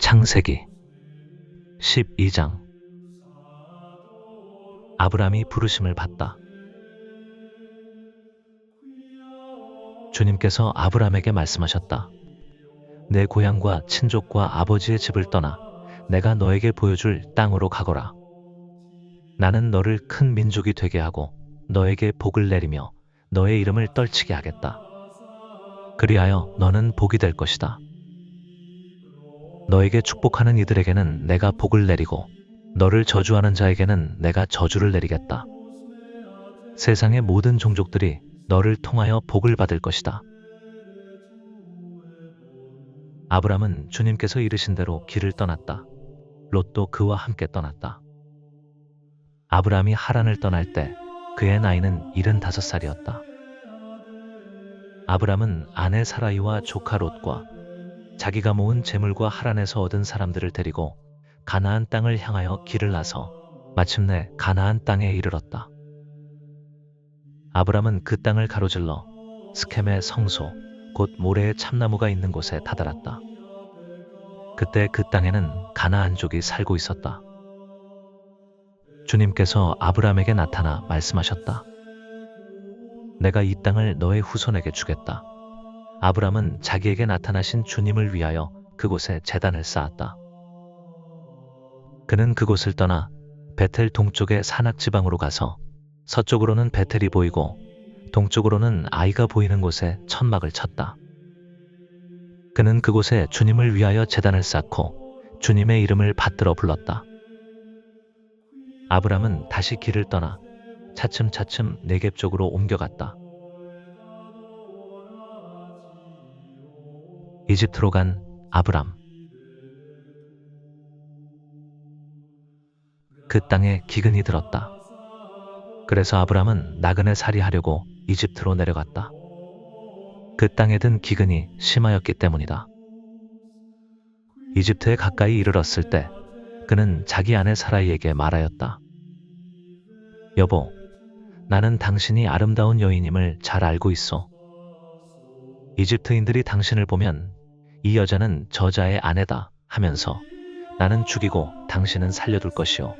창세기 12장. 아브람이 부르심을 받다. 주님께서 아브람에게 말씀하셨다. 내 고향과 친족과 아버지의 집을 떠나 내가 너에게 보여줄 땅으로 가거라. 나는 너를 큰 민족이 되게 하고 너에게 복을 내리며 너의 이름을 떨치게 하겠다. 그리하여 너는 복이 될 것이다. 너에게 축복하는 이들에게는 내가 복을 내리고 너를 저주하는 자에게는 내가 저주를 내리겠다. 세상의 모든 종족들이 너를 통하여 복을 받을 것이다. 아브람은 주님께서 이르신 대로 길을 떠났다. 롯도 그와 함께 떠났다. 아브람이 하란을 떠날 때 그의 나이는 75살이었다. 아브람은 아내 사라이와 조카 롯과 자기가 모은 재물과 하란에서 얻은 사람들을 데리고 가나안 땅을 향하여 길을 나서 마침내 가나안 땅에 이르렀다. 아브람은 그 땅을 가로질러 스켐의 성소, 곧 모래의 참나무가 있는 곳에 다다랐다. 그때 그 땅에는 가나안족이 살고 있었다. 주님께서 아브람에게 나타나 말씀하셨다. 내가 이 땅을 너의 후손에게 주겠다. 아브람은 자기에게 나타나신 주님을 위하여 그곳에 제단을 쌓았다. 그는 그곳을 떠나 베텔 동쪽의 산악지방으로 가서 서쪽으로는 베텔이 보이고 동쪽으로는 아이가 보이는 곳에 천막을 쳤다. 그는 그곳에 주님을 위하여 제단을 쌓고 주님의 이름을 받들어 불렀다. 아브람은 다시 길을 떠나 차츰차츰 네겝 쪽으로 옮겨갔다. 이집트로 간 아브람. 그 땅에 기근이 들었다. 그래서 아브람은 나그네 살이하려고 이집트로 내려갔다. 그 땅에 든 기근이 심하였기 때문이다. 이집트에 가까이 이르렀을 때 그는 자기 아내 사라이에게 말하였다. 여보, 나는 당신이 아름다운 여인임을 잘 알고 있어. 이집트인들이 당신을 보면 이 여자는 저자의 아내다 하면서 나는 죽이고 당신은 살려둘 것이오.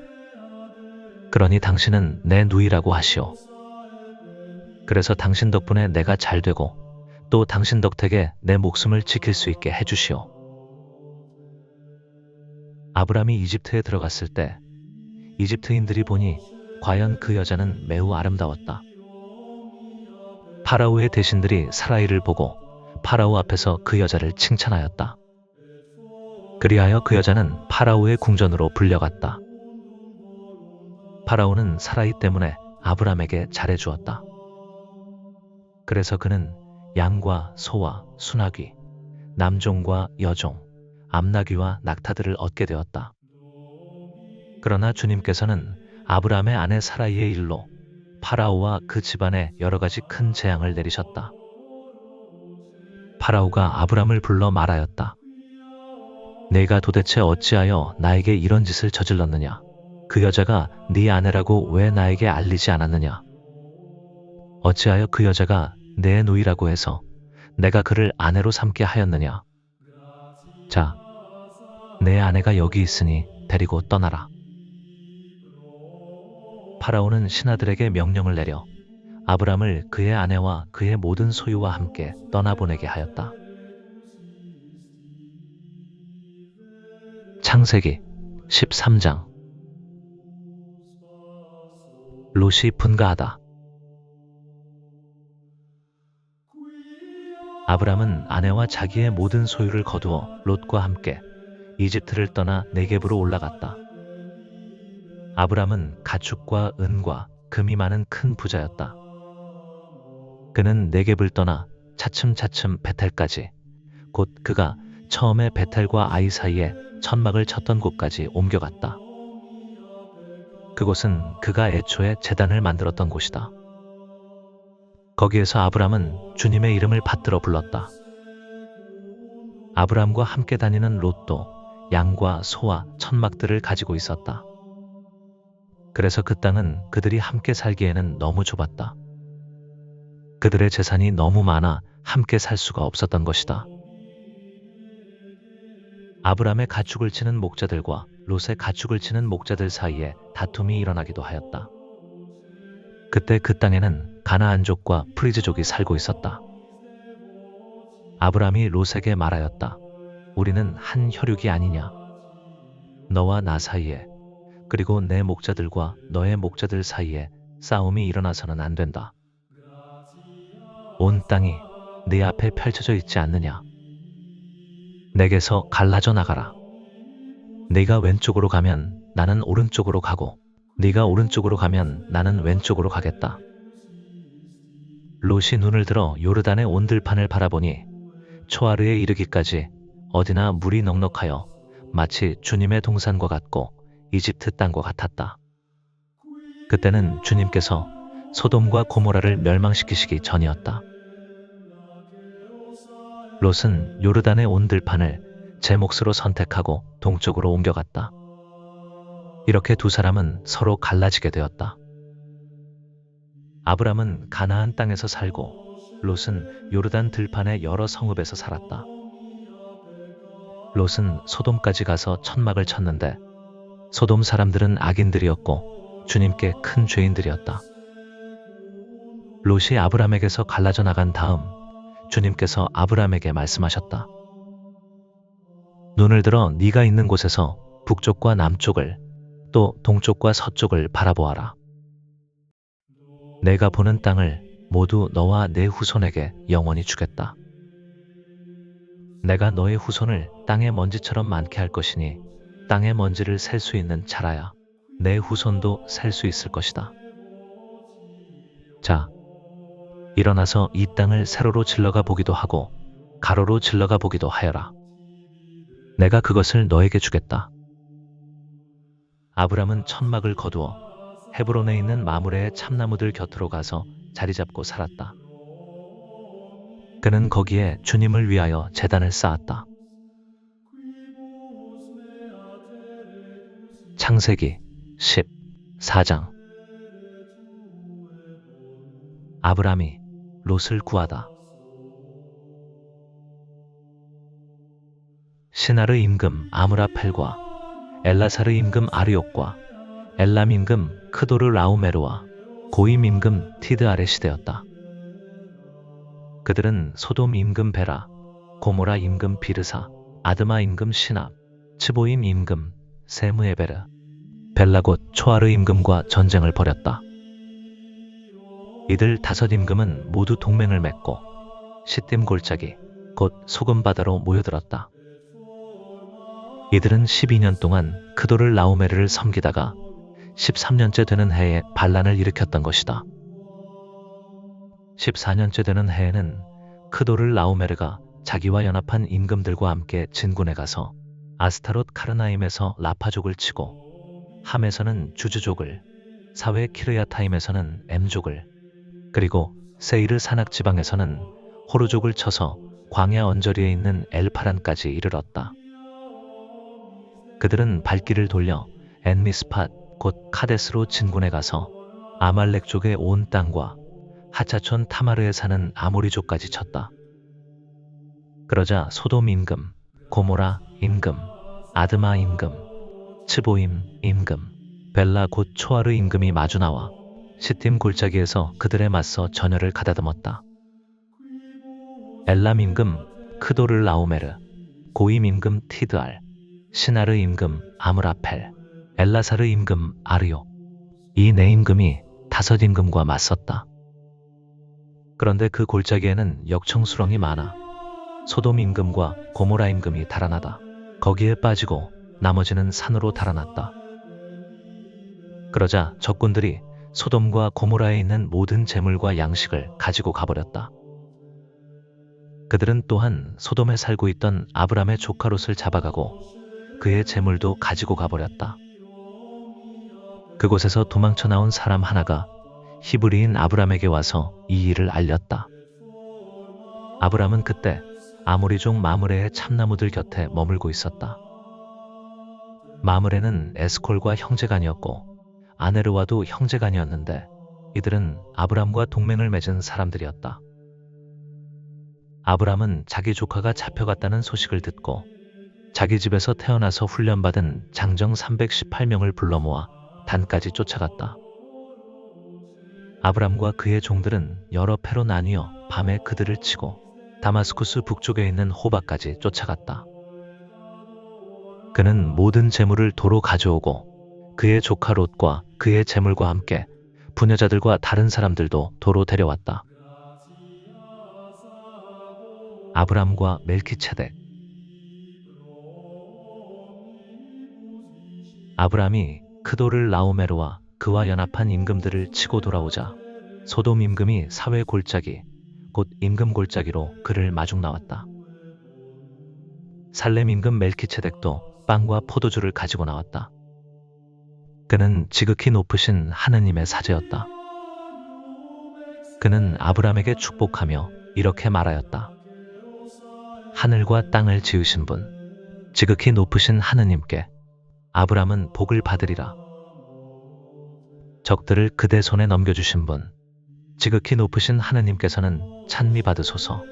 그러니 당신은 내 누이라고 하시오. 그래서 당신 덕분에 내가 잘 되고 또 당신 덕택에 내 목숨을 지킬 수 있게 해주시오. 아브람이 이집트에 들어갔을 때 이집트인들이 보니 과연 그 여자는 매우 아름다웠다. 파라오의 대신들이 사라이를 보고 파라오 앞에서 그 여자를 칭찬하였다. 그리하여 그 여자는 파라오의 궁전으로 불려갔다. 파라오는 사라이 때문에 아브람에게 잘해주었다. 그래서 그는 양과 소와 순하귀, 남종과 여종, 암나귀와 낙타들을 얻게 되었다. 그러나 주님께서는 아브람의 아내 사라이의 일로 파라오와 그 집안에 여러 가지 큰 재앙을 내리셨다. 파라오가 아브람을 불러 말하였다. 내가 도대체 어찌하여 나에게 이런 짓을 저질렀느냐? 그 여자가 네 아내라고 왜 나에게 알리지 않았느냐? 어찌하여 그 여자가 내 누이라고 해서 내가 그를 아내로 삼게 하였느냐? 자, 내 아내가 여기 있으니 데리고 떠나라. 파라오는 신하들에게 명령을 내려 아브람을 그의 아내와 그의 모든 소유와 함께 떠나보내게 하였다. 창세기 13장. 롯이 분가하다. 아브람은 아내와 자기의 모든 소유를 거두어 롯과 함께 이집트를 떠나 네겝으로 올라갔다. 아브람은 가축과 은과 금이 많은 큰 부자였다. 그는 네겝을 떠나 차츰차츰 베텔까지, 곧 그가 처음에 베텔과 아이 사이에 천막을 쳤던 곳까지 옮겨갔다. 그곳은 그가 애초에 제단을 만들었던 곳이다. 거기에서 아브람은 주님의 이름을 받들어 불렀다. 아브람과 함께 다니는 롯도 양과 소와 천막들을 가지고 있었다. 그래서 그 땅은 그들이 함께 살기에는 너무 좁았다. 그들의 재산이 너무 많아 함께 살 수가 없었던 것이다. 아브람의 가축을 치는 목자들과 롯의 가축을 치는 목자들 사이에 다툼이 일어나기도 하였다. 그때 그 땅에는 가나안족과 프리즈족이 살고 있었다. 아브람이 롯에게 말하였다. 우리는 한 혈육이 아니냐? 너와 나 사이에, 그리고 내 목자들과 너의 목자들 사이에 싸움이 일어나서는 안 된다. 온 땅이 네 앞에 펼쳐져 있지 않느냐? 내게서 갈라져 나가라. 네가 왼쪽으로 가면 나는 오른쪽으로 가고, 네가 오른쪽으로 가면 나는 왼쪽으로 가겠다. 롯이 눈을 들어 요르단의 온들판을 바라보니 초아르에 이르기까지 어디나 물이 넉넉하여 마치 주님의 동산과 같고 이집트 땅과 같았다. 그때는 주님께서 소돔과 고모라를 멸망시키시기 전이었다. 롯은 요르단의 온들판을 제 몫으로 선택하고 동쪽으로 옮겨갔다. 이렇게 두 사람은 서로 갈라지게 되었다. 아브람은 가나안 땅에서 살고 롯은 요르단 들판의 여러 성읍에서 살았다. 롯은 소돔까지 가서 천막을 쳤는데 소돔 사람들은 악인들이었고 주님께 큰 죄인들이었다. 롯이 아브람에게서 갈라져 나간 다음 주님께서 아브람에게 말씀하셨다. 눈을 들어 네가 있는 곳에서 북쪽과 남쪽을 또 동쪽과 서쪽을 바라보아라. 내가 보는 땅을 모두 너와 내 후손에게 영원히 주겠다. 내가 너의 후손을 땅의 먼지처럼 많게 할 것이니 땅의 먼지를 셀 수 있는 자라야 내 후손도 셀 수 있을 것이다. 자, 일어나서 이 땅을 세로로 질러가 보기도 하고 가로로 질러가 보기도 하여라. 내가 그것을 너에게 주겠다. 아브람은 천막을 거두어 헤브론에 있는 마므레의 참나무들 곁으로 가서 자리 잡고 살았다. 그는 거기에 주님을 위하여 제단을 쌓았다. 창세기 14장. 아브람이 롯을 구하다. 시나르 임금 아므라펠과 엘라사르 임금 아르욕과 엘람 임금 크도르 라우메르와 고임 임금 티드 아래 시대였다. 그들은 소돔 임금 베라, 고모라 임금 비르사, 아드마 임금 시납, 츠보임 임금 세무에베르, 벨라곳 초아르 임금과 전쟁을 벌였다. 이들 다섯 임금은 모두 동맹을 맺고 시딤 골짜기 곧 소금 바다로 모여들었다. 이들은 12년 동안 크도를 라오메르를 섬기다가 13년째 되는 해에 반란을 일으켰던 것이다. 14년째 되는 해에는 크도를 라오메르가 자기와 연합한 임금들과 함께 진군에 가서 아스타롯 카르나임에서 라파족을 치고 함에서는 주주족을, 사회 키르야타임에서는 엠족을, 그리고 세이르 산악 지방에서는 호르족을 쳐서 광야 언저리에 있는 엘파란까지 이르렀다. 그들은 발길을 돌려 엔미스팟 곧 카데스로 진군에 가서 아말렉족의 온 땅과 하차촌 타마르에 사는 아모리족까지 쳤다. 그러자 소돔 임금, 고모라 임금, 아드마 임금, 츠보임 임금, 벨라 곧 초아르 임금이 마주 나와 시딤 골짜기에서 그들에 맞서 전열을 가다듬었다. 엘람 임금 크도르 라오메르, 고임 임금 티드알, 시나르 임금 아므라펠, 엘라사르 임금 아르욕, 이 네 임금이 다섯 임금과 맞섰다. 그런데 그 골짜기에는 역청수렁이 많아 소돔 임금과 고모라 임금이 달아나다 거기에 빠지고 나머지는 산으로 달아났다. 그러자 적군들이 소돔과 고모라에 있는 모든 재물과 양식을 가지고 가버렸다. 그들은 또한 소돔에 살고 있던 아브람의 조카 롯을 잡아가고 그의 재물도 가지고 가버렸다. 그곳에서 도망쳐 나온 사람 하나가 히브리인 아브람에게 와서 이 일을 알렸다. 아브람은 그때 아모리족 마므레의 참나무들 곁에 머물고 있었다. 마므레는 에스콜과 형제간이었고 아네르와도 형제간이었는데 이들은 아브람과 동맹을 맺은 사람들이었다. 아브람은 자기 조카가 잡혀갔다는 소식을 듣고 자기 집에서 태어나서 훈련받은 장정 318명을 불러 모아 단까지 쫓아갔다. 아브람과 그의 종들은 여러 패로 나뉘어 밤에 그들을 치고 다마스쿠스 북쪽에 있는 호바까지 쫓아갔다. 그는 모든 재물을 도로 가져오고 그의 조카 롯과 그의 재물과 함께 부녀자들과 다른 사람들도 도로 데려왔다. 아브람과 멜키체덱. 아브람이 크도를 라오메르와 그와 연합한 임금들을 치고 돌아오자 소돔 임금이 사회 골짜기 곧 임금 골짜기로 그를 마중 나왔다. 살렘 임금 멜키체덱도 빵과 포도주를 가지고 나왔다. 그는 지극히 높으신 하느님의 사제였다. 그는 아브람에게 축복하며 이렇게 말하였다. 하늘과 땅을 지으신 분, 지극히 높으신 하느님께 아브람은 복을 받으리라. 적들을 그대 손에 넘겨주신 분, 지극히 높으신 하느님께서는 찬미 받으소서.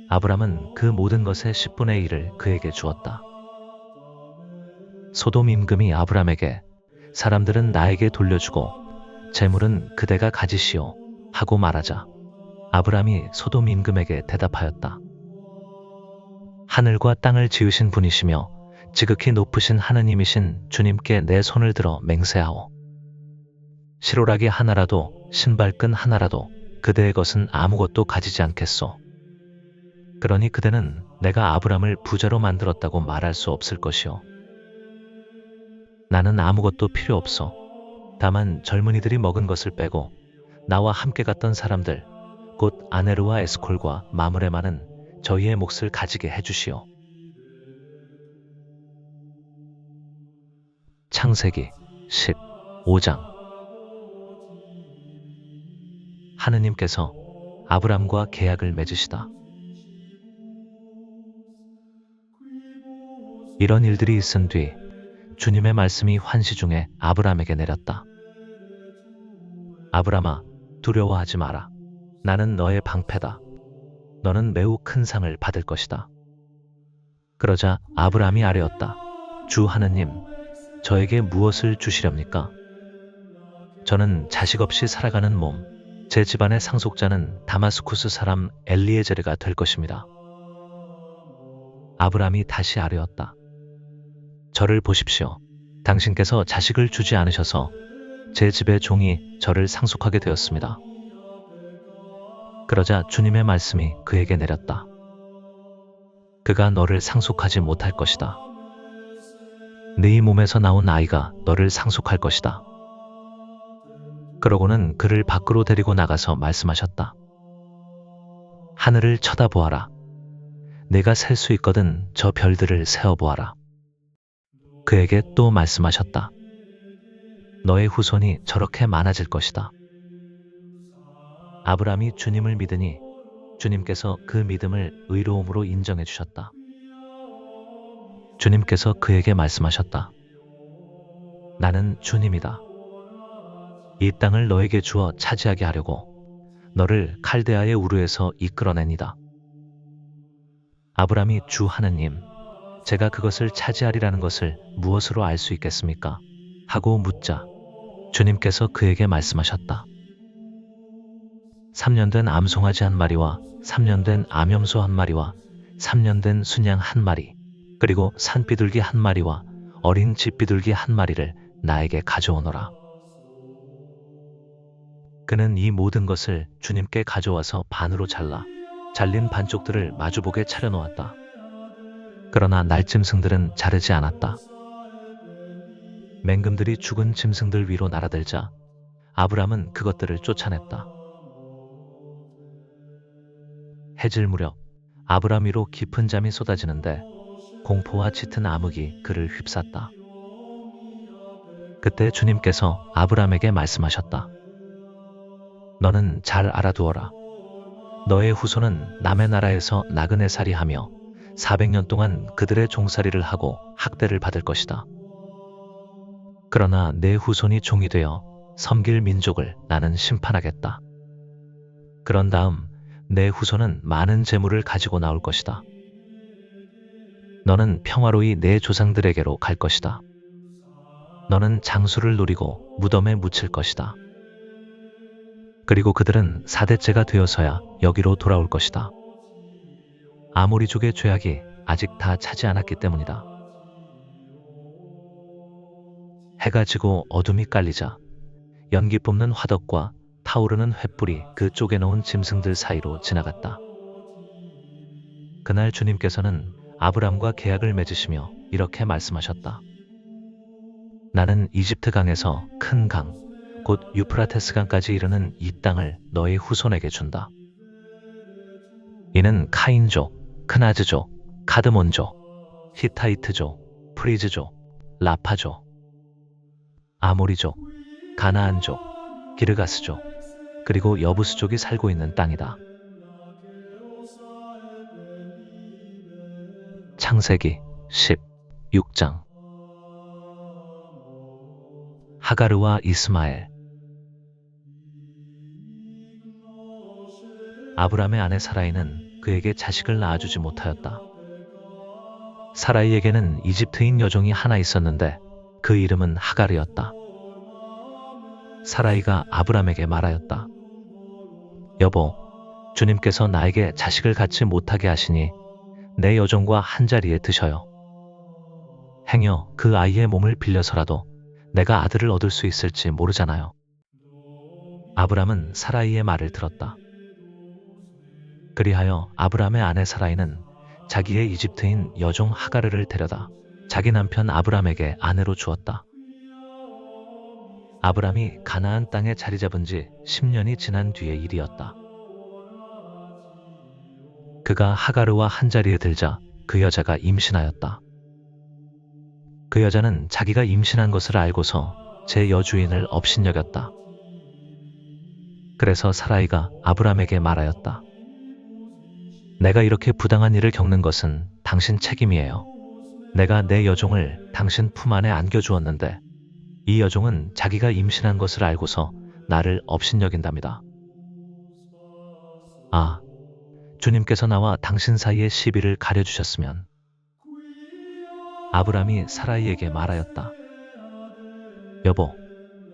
아브람은 그 모든 것의 10분의 1을 그에게 주었다. 소돔 임금이 아브람에게 사람들은 나에게 돌려주고 재물은 그대가 가지시오 하고 말하자 아브람이 소돔 임금에게 대답하였다. 하늘과 땅을 지으신 분이시며 지극히 높으신 하느님이신 주님께 내 손을 들어 맹세하오. 실오라기 하나라도 신발끈 하나라도 그대의 것은 아무것도 가지지 않겠소. 그러니 그대는 내가 아브람을 부자로 만들었다고 말할 수 없을 것이오. 나는 아무것도 필요 없어. 다만 젊은이들이 먹은 것을 빼고 나와 함께 갔던 사람들 곧 아네르와 에스콜과 마므레만은 저희의 몫을 가지게 해주시오. 창세기 15장. 하느님께서 아브람과 계약을 맺으시다. 이런 일들이 있은 뒤 주님의 말씀이 환시 중에 아브람에게 내렸다. 아브람아, 두려워하지 마라. 나는 너의 방패다. 너는 매우 큰 상을 받을 것이다. 그러자 아브람이 아뢰었다. 주 하느님, 저에게 무엇을 주시렵니까? 저는 자식 없이 살아가는 몸, 제 집안의 상속자는 다마스쿠스 사람 엘리에제르가 될 것입니다. 아브람이 다시 아뢰었다. 저를 보십시오. 당신께서 자식을 주지 않으셔서 제 집의 종이 저를 상속하게 되었습니다. 그러자 주님의 말씀이 그에게 내렸다. 그가 너를 상속하지 못할 것이다. 네 몸에서 나온 아이가 너를 상속할 것이다. 그러고는 그를 밖으로 데리고 나가서 말씀하셨다. 하늘을 쳐다보아라. 내가 셀 수 있거든 저 별들을 세어보아라. 그에게 또 말씀하셨다. 너의 후손이 저렇게 많아질 것이다. 아브람이 주님을 믿으니 주님께서 그 믿음을 의로움으로 인정해 주셨다. 주님께서 그에게 말씀하셨다. 나는 주님이다. 이 땅을 너에게 주어 차지하게 하려고 너를 칼데아의 우르에서 이끌어내니다. 아브람이 주 하느님, 제가 그것을 차지하리라는 것을 무엇으로 알 수 있겠습니까? 하고 묻자 주님께서 그에게 말씀하셨다. 3년 된 암송아지 한 마리와 3년 된 암염소 한 마리와 3년 된 순양 한 마리 그리고 산비둘기 한 마리와 어린 집비둘기 한 마리를 나에게 가져오너라. 그는 이 모든 것을 주님께 가져와서 반으로 잘라 잘린 반쪽들을 마주보게 차려놓았다. 그러나 날짐승들은 자르지 않았다. 맹금들이 죽은 짐승들 위로 날아들자 아브람은 그것들을 쫓아냈다. 해질 무렵 아브람 위로 깊은 잠이 쏟아지는데 공포와 짙은 암흑이 그를 휩쌌다. 그때 주님께서 아브람에게 말씀하셨다. 너는 잘 알아두어라. 너의 후손은 남의 나라에서 나그네살이 하며 400년 동안 그들의 종살이를 하고 학대를 받을 것이다. 그러나 내 후손이 종이 되어 섬길 민족을 나는 심판하겠다. 그런 다음 내 후손은 많은 재물을 가지고 나올 것이다. 너는 평화로이 내 조상들에게로 갈 것이다. 너는 장수를 누리고 무덤에 묻힐 것이다. 그리고 그들은 4대째가 되어서야 여기로 돌아올 것이다. 아모리족의 죄악이 아직 다 차지 않았기 때문이다. 해가 지고 어둠이 깔리자 연기 뿜는 화덕과 타오르는 횃불이 그 쪼개놓은 짐승들 사이로 지나갔다. 그날 주님께서는 아브람과 계약을 맺으시며 이렇게 말씀하셨다. 나는 이집트 강에서 큰 강, 곧 유프라테스 강까지 이르는 이 땅을 너의 후손에게 준다. 이는 카인족, 크나즈족, 카드몬족, 히타이트족, 프리즈족, 라파족, 아모리족, 가나안족, 기르가스족, 그리고 여부스족이 살고 있는 땅이다. 창세기 16장. 하가르와 이스마엘. 아브람의 아내 사라이는 그에게 자식을 낳아주지 못하였다. 사라이에게는 이집트인 여종이 하나 있었는데 그 이름은 하가르였다. 사라이가 아브람에게 말하였다. 여보, 주님께서 나에게 자식을 갖지 못하게 하시니 내 여종과 한자리에 드셔요. 행여 그 아이의 몸을 빌려서라도 내가 아들을 얻을 수 있을지 모르잖아요. 아브람은 사라이의 말을 들었다. 그리하여 아브람의 아내 사라이는 자기의 이집트인 여종 하가르를 데려다 자기 남편 아브람에게 아내로 주었다. 아브람이 가나안 땅에 자리 잡은 지 10년이 지난 뒤의 일이었다. 그가 하가르와 한자리에 들자 그 여자가 임신하였다. 그 여자는 자기가 임신한 것을 알고서 제 여주인을 업신여겼다. 그래서 사라이가 아브람에게 말하였다. 내가 이렇게 부당한 일을 겪는 것은 당신 책임이에요. 내가 내 여종을 당신 품 안에 안겨주었는데 이 여종은 자기가 임신한 것을 알고서 나를 업신여긴답니다. 아, 주님께서 나와 당신 사이의 시비를 가려주셨으면. 아브람이 사라이에게 말하였다. 여보,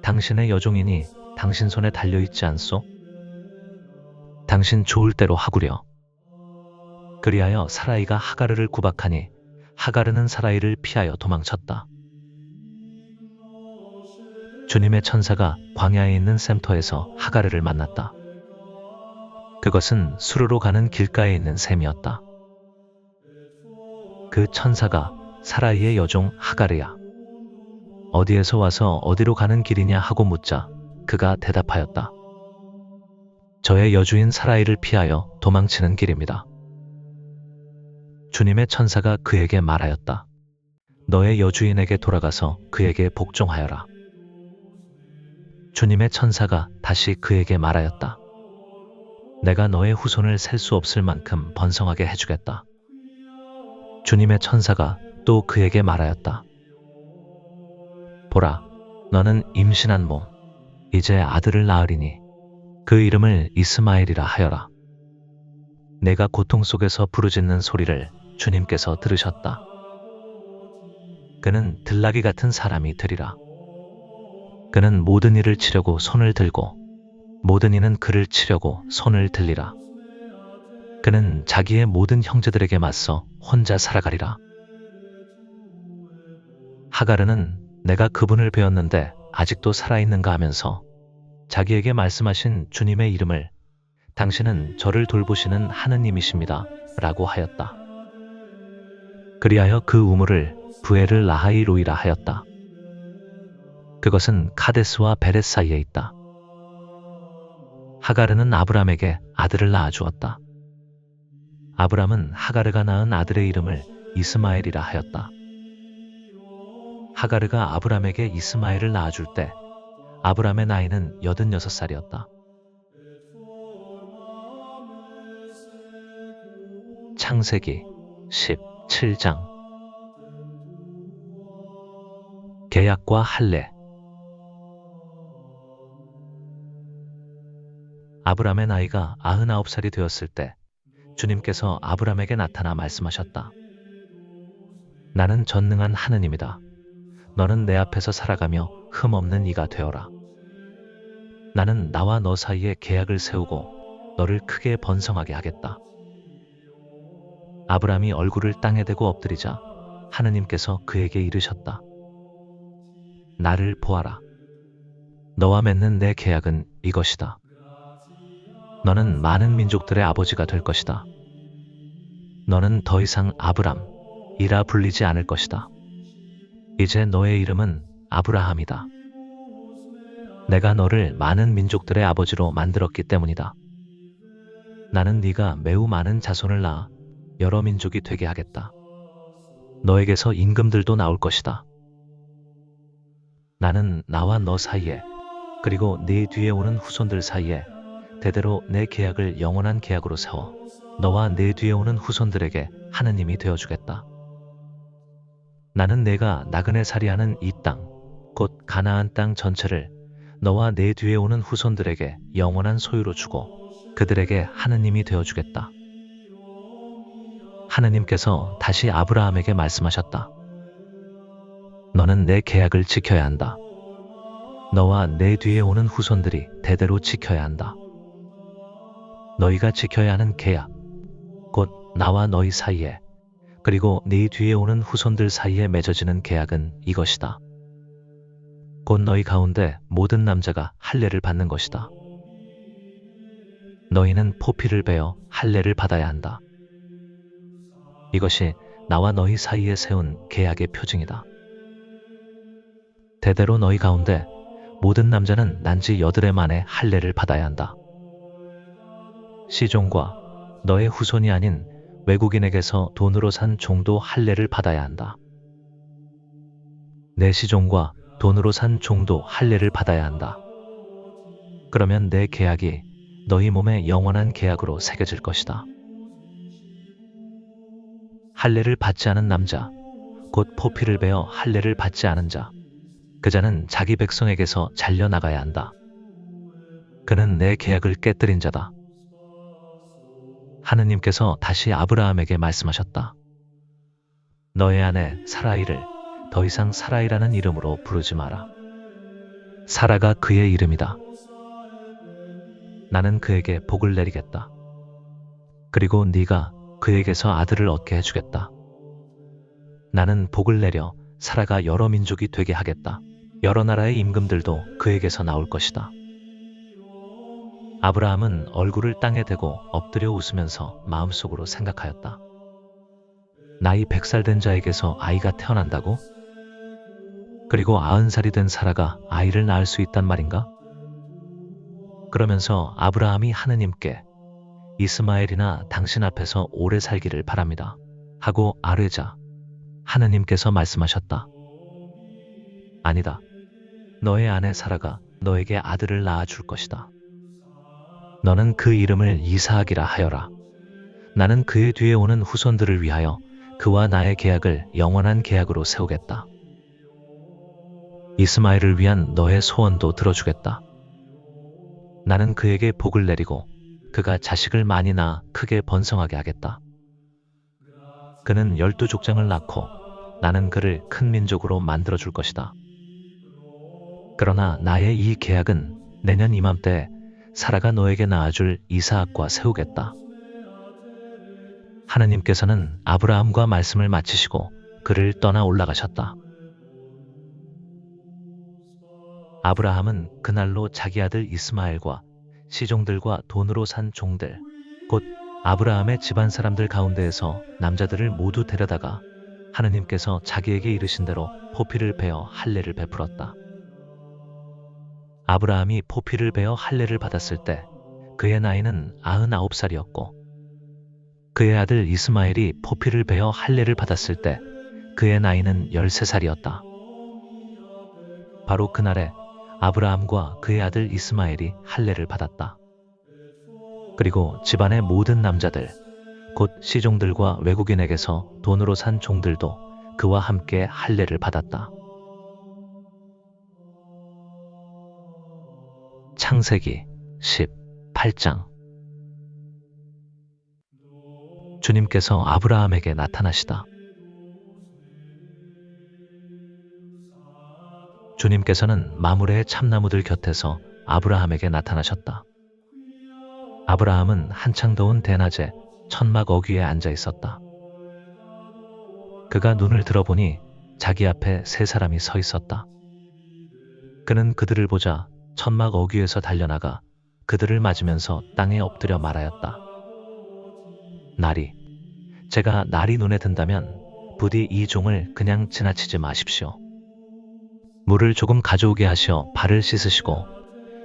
당신의 여종이니 당신 손에 달려있지 않소? 당신 좋을 대로 하구려. 그리하여 사라이가 하가르를 구박하니 하가르는 사라이를 피하여 도망쳤다. 주님의 천사가 광야에 있는 샘터에서 하가르를 만났다. 그것은 수르로 가는 길가에 있는 샘이었다. 그 천사가 사라이의 여종 하가르야, 어디에서 와서 어디로 가는 길이냐 하고 묻자 그가 대답하였다. 저의 여주인 사라이를 피하여 도망치는 길입니다. 주님의 천사가 그에게 말하였다. 너의 여주인에게 돌아가서 그에게 복종하여라. 주님의 천사가 다시 그에게 말하였다. 내가 너의 후손을 셀 수 없을 만큼 번성하게 해주겠다. 주님의 천사가 또 그에게 말하였다. 보라, 너는 임신한 몸, 이제 아들을 낳으리니 그 이름을 이스마엘이라 하여라. 내가 고통 속에서 부르짖는 소리를 주님께서 들으셨다. 그는 들나귀 같은 사람이 되리라. 그는 모든 일을 치려고 손을 들고 모든 이는 그를 치려고 손을 들리라. 그는 자기의 모든 형제들에게 맞서 혼자 살아가리라. 하가르는 내가 그분을 배웠는데 아직도 살아있는가 하면서 자기에게 말씀하신 주님의 이름을 당신은 저를 돌보시는 하느님이십니다 라고 하였다. 그리하여 그 우물을 부에를 라하이 로이라 하였다. 그것은 카데스와 베렛 사이에 있다. 하가르는 아브람에게 아들을 낳아주었다. 아브람은 하가르가 낳은 아들의 이름을 이스마엘이라 하였다. 하가르가 아브람에게 이스마엘을 낳아줄 때 아브람의 나이는 86살이었다. 창세기 17장. 계약과 할례. 아브람의 나이가 99살이 되었을 때 주님께서 아브람에게 나타나 말씀하셨다. 나는 전능한 하느님이다. 너는 내 앞에서 살아가며 흠없는 이가 되어라. 나는 나와 너 사이에 계약을 세우고 너를 크게 번성하게 하겠다. 아브라함이 얼굴을 땅에 대고 엎드리자 하느님께서 그에게 이르셨다. 나를 보아라. 너와 맺는 내 계약은 이것이다. 너는 많은 민족들의 아버지가 될 것이다. 너는 더 이상 아브람이라 불리지 않을 것이다. 이제 너의 이름은 아브라함이다. 내가 너를 많은 민족들의 아버지로 만들었기 때문이다. 나는 네가 매우 많은 자손을 낳아 여러 민족이 되게 하겠다. 너에게서 임금들도 나올 것이다. 나는 나와 너 사이에 그리고 네 뒤에 오는 후손들 사이에 대대로 내 계약을 영원한 계약으로 세워 너와 내 뒤에 오는 후손들에게 하느님이 되어주겠다. 나는 내가 나그네 살이하는 이 땅, 곧 가나안 땅 전체를 너와 내 뒤에 오는 후손들에게 영원한 소유로 주고 그들에게 하느님이 되어주겠다. 하느님께서 다시 아브라함에게 말씀하셨다. 너는 내 계약을 지켜야 한다. 너와 내 뒤에 오는 후손들이 대대로 지켜야 한다. 너희가 지켜야 하는 계약, 곧 나와 너희 사이에 그리고 네 뒤에 오는 후손들 사이에 맺어지는 계약은 이것이다. 곧 너희 가운데 모든 남자가 할례를 받는 것이다. 너희는 포피를 베어 할례를 받아야 한다. 이것이 나와 너희 사이에 세운 계약의 표징이다. 대대로 너희 가운데 모든 남자는 난지 8해 만에 할례를 받아야 한다. 시종과 너의 후손이 아닌 외국인에게서 돈으로 산 종도 할례를 받아야 한다. 내 시종과 돈으로 산 종도 할례를 받아야 한다. 그러면 내 계약이 너희 몸에 영원한 계약으로 새겨질 것이다. 할례를 받지 않은 남자, 곧 포피를 베어 할례를 받지 않은 자, 그 자는 자기 백성에게서 잘려나가야 한다. 그는 내 계약을 깨뜨린 자다. 하느님께서 다시 아브라함에게 말씀하셨다. 너의 아내 사라이를 더 이상 사라이라는 이름으로 부르지 마라. 사라가 그의 이름이다. 나는 그에게 복을 내리겠다. 그리고 네가 그에게서 아들을 얻게 해주겠다. 나는 복을 내려 사라가 여러 민족이 되게 하겠다. 여러 나라의 임금들도 그에게서 나올 것이다. 아브라함은 얼굴을 땅에 대고 엎드려 웃으면서 마음속으로 생각하였다. 나이 100살 된 자에게서 아이가 태어난다고? 그리고 90살이 된 사라가 아이를 낳을 수 있단 말인가? 그러면서 아브라함이 하느님께 이스마엘이나 당신 앞에서 오래 살기를 바랍니다. 하고 아뢰자 하느님께서 말씀하셨다. 아니다. 너의 아내 사라가 너에게 아들을 낳아줄 것이다. 너는 그 이름을 이사학이라 하여라. 나는 그의 뒤에 오는 후손들을 위하여 그와 나의 계약을 영원한 계약으로 세우겠다. 이스마엘을 위한 너의 소원도 들어주겠다. 나는 그에게 복을 내리고 그가 자식을 많이 낳아 크게 번성하게 하겠다. 그는 12족장을 낳고 나는 그를 큰 민족으로 만들어줄 것이다. 그러나 나의 이 계약은 내년 이맘때 사라가 너에게 낳아줄 이사학과 세우겠다. 하느님께서는 아브라함과 말씀을 마치시고 그를 떠나 올라가셨다. 아브라함은 그날로 자기 아들 이스마엘과 시종들과 돈으로 산 종들, 곧 아브라함의 집안 사람들 가운데에서 남자들을 모두 데려다가 하느님께서 자기에게 이르신 대로 포피를 베어 할례를 베풀었다. 아브라함이 포피를 베어 할례를 받았을 때 그의 나이는 99살이었고 그의 아들 이스마엘이 포피를 베어 할례를 받았을 때 그의 나이는 13살이었다. 바로 그날에 아브라함과 그의 아들 이스마엘이 할례를 받았다. 그리고 집안의 모든 남자들, 곧 시종들과 외국인에게서 돈으로 산 종들도 그와 함께 할례를 받았다. 창세기 18장. 주님께서 아브라함에게 나타나시다. 주님께서는 마므레의 참나무들 곁에서 아브라함에게 나타나셨다. 아브라함은 한창 더운 대낮에 천막 어귀에 앉아 있었다. 그가 눈을 들어보니 자기 앞에 세 사람이 서 있었다. 그는 그들을 보자 천막 어귀에서 달려나가 그들을 맞으면서 땅에 엎드려 말하였다. 나리, 제가 날이 눈에 든다면 부디 이 종을 그냥 지나치지 마십시오. 물을 조금 가져오게 하시어 발을 씻으시고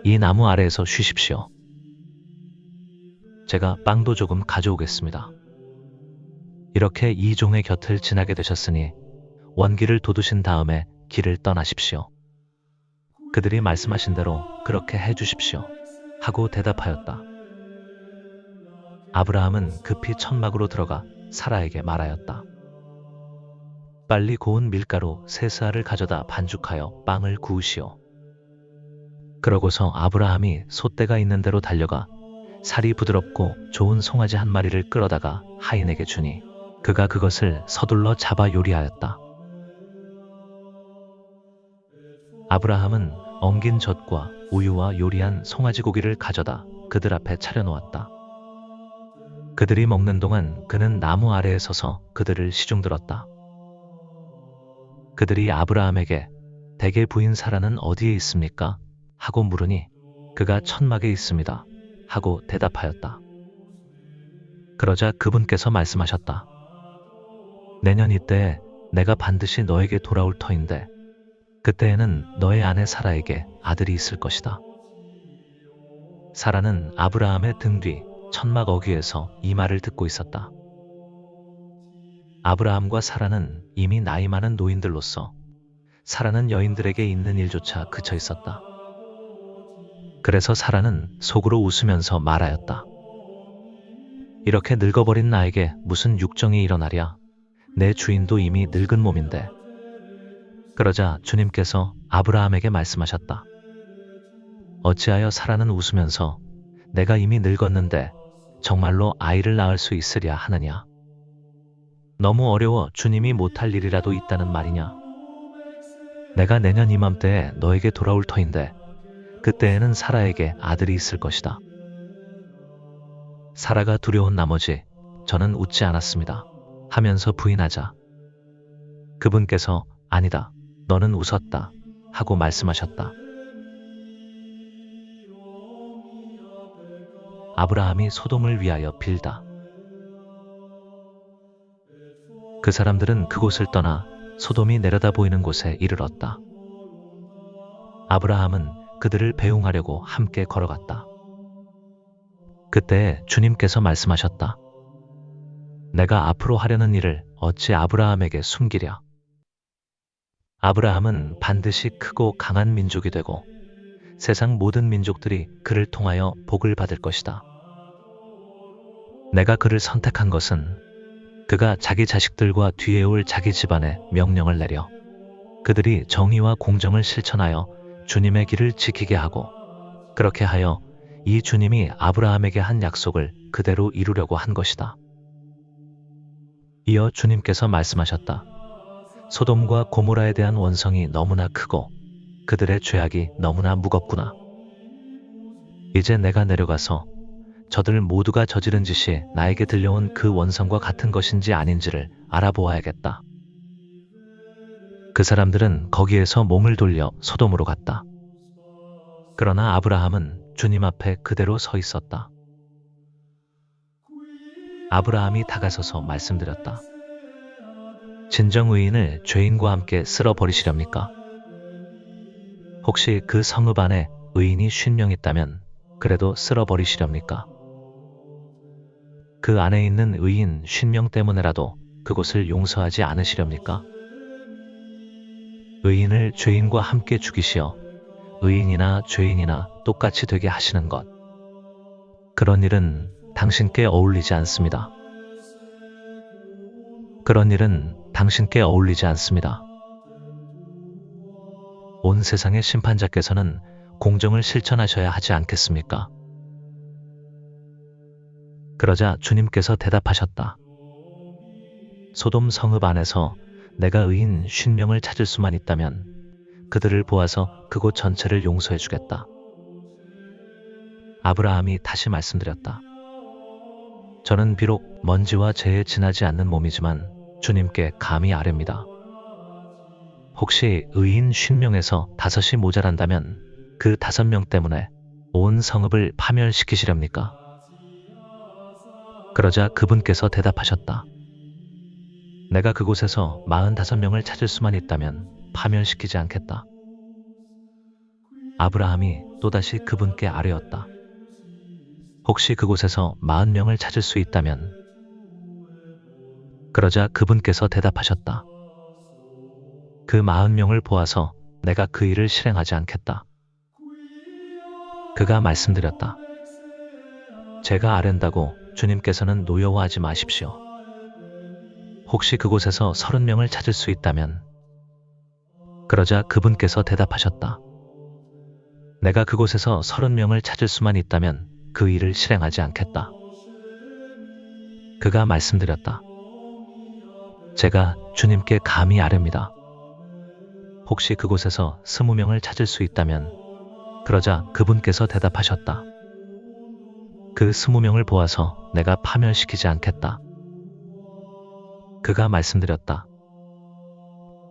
이 나무 아래에서 쉬십시오. 제가 빵도 조금 가져오겠습니다. 이렇게 이 종의 곁을 지나게 되셨으니 원기를 돋우신 다음에 길을 떠나십시오. 그들이 말씀하신 대로 그렇게 해주십시오. 하고 대답하였다. 아브라함은 급히 천막으로 들어가 사라에게 말하였다. 빨리 고운 밀가루 3스알을 가져다 반죽하여 빵을 구우시오. 그러고서 아브라함이 솥대가 있는 대로 달려가 살이 부드럽고 좋은 송아지 한 마리를 끌어다가 하인에게 주니 그가 그것을 서둘러 잡아 요리하였다. 아브라함은 엉긴 젖과 우유와 요리한 송아지 고기를 가져다 그들 앞에 차려놓았다. 그들이 먹는 동안 그는 나무 아래에 서서 그들을 시중들었다. 그들이 아브라함에게 대개 부인 사라는 어디에 있습니까? 하고 물으니 그가 천막에 있습니다. 하고 대답하였다. 그러자 그분께서 말씀하셨다. 내년 이때에 내가 반드시 너에게 돌아올 터인데 그때에는 너의 아내 사라에게 아들이 있을 것이다. 사라는 아브라함의 등 뒤 천막 어귀에서 이 말을 듣고 있었다. 아브라함과 사라는 이미 나이 많은 노인들로서 사라는 여인들에게 있는 일조차 그쳐 있었다. 그래서 사라는 속으로 웃으면서 말하였다. 이렇게 늙어버린 나에게 무슨 육정이 일어나랴. 내 주인도 이미 늙은 몸인데. 그러자 주님께서 아브라함에게 말씀하셨다. 어찌하여 사라는 웃으면서 내가 이미 늙었는데 정말로 아이를 낳을 수 있으랴 하느냐. 너무 어려워 주님이 못할 일이라도 있다는 말이냐. 내가 내년 이맘때에 너에게 돌아올 터인데 그때에는 사라에게 아들이 있을 것이다. 사라가 두려운 나머지 저는 웃지 않았습니다. 하면서 부인하자 그분께서 아니다. 너는 웃었다. 하고 말씀하셨다. 아브라함이 소돔을 위하여 빌다. 그 사람들은 그곳을 떠나 소돔이 내려다 보이는 곳에 이르렀다. 아브라함은 그들을 배웅하려고 함께 걸어갔다. 그때 주님께서 말씀하셨다. 내가 앞으로 하려는 일을 어찌 아브라함에게 숨기랴. 아브라함은 반드시 크고 강한 민족이 되고 세상 모든 민족들이 그를 통하여 복을 받을 것이다. 내가 그를 선택한 것은 그가 자기 자식들과 뒤에 올 자기 집안에 명령을 내려 그들이 정의와 공정을 실천하여 주님의 길을 지키게 하고 그렇게 하여 이 주님이 아브라함에게 한 약속을 그대로 이루려고 한 것이다. 이어 주님께서 말씀하셨다. 소돔과 고모라에 대한 원성이 너무나 크고 그들의 죄악이 너무나 무겁구나. 이제 내가 내려가서 저들 모두가 저지른 짓이 나에게 들려온 그 원성과 같은 것인지 아닌지를 알아보아야겠다. 그 사람들은 거기에서 몸을 돌려 소돔으로 갔다. 그러나 아브라함은 주님 앞에 그대로 서 있었다. 아브라함이 다가서서 말씀드렸다. 진정 의인을 죄인과 함께 쓸어버리시렵니까? 혹시 그 성읍 안에 의인이 50명 있다면 그래도 쓸어버리시렵니까? 그 안에 있는 의인 50명 때문에라도 그곳을 용서하지 않으시렵니까? 의인을 죄인과 함께 죽이시어 의인이나 죄인이나 똑같이 되게 하시는 것. 그런 일은 당신께 어울리지 않습니다. 그런 일은 당신께 어울리지 않습니다. 온 세상의 심판자께서는 공정을 실천하셔야 하지 않겠습니까? 그러자 주님께서 대답하셨다. 소돔 성읍 안에서 내가 의인 50명을 찾을 수만 있다면 그들을 보아서 그곳 전체를 용서해 주겠다. 아브라함이 다시 말씀드렸다. 저는 비록 먼지와 재에 지나지 않는 몸이지만 주님께 감히 아뢰입니다. 혹시 의인 50명에서 5이 모자란다면 그 5명 때문에 온 성읍을 파멸시키시렵니까? 그러자 그분께서 대답하셨다. 내가 그곳에서 45명을 찾을 수만 있다면 파멸시키지 않겠다. 아브라함이 또다시 그분께 아뢰었다. 혹시 그곳에서 40명을 찾을 수 있다면? 그러자 그분께서 대답하셨다. 그 40명을 보아서 내가 그 일을 실행하지 않겠다. 그가 말씀드렸다. 제가 아랜다고 주님께서는 노여워하지 마십시오. 혹시 그곳에서 30명을 찾을 수 있다면? 그러자 그분께서 대답하셨다. 내가 그곳에서 30명을 찾을 수만 있다면 그 일을 실행하지 않겠다. 그가 말씀드렸다. 제가 주님께 감히 아뢰입니다. 혹시 그곳에서 20명을 찾을 수 있다면? 그러자 그분께서 대답하셨다. 그 20명을 보아서 내가 파멸시키지 않겠다. 그가 말씀드렸다.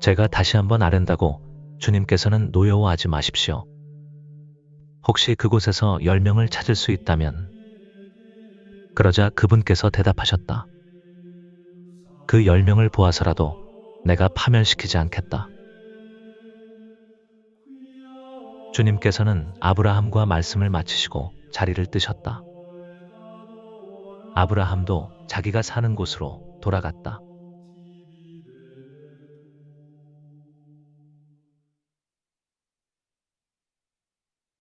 제가 다시 한번 아랜다고 주님께서는 노여워하지 마십시오. 혹시 그곳에서 10명을 찾을 수 있다면? 그러자 그분께서 대답하셨다. 그 10명을 보아서라도 내가 파멸시키지 않겠다. 주님께서는 아브라함과 말씀을 마치시고 자리를 뜨셨다. 아브라함도 자기가 사는 곳으로 돌아갔다.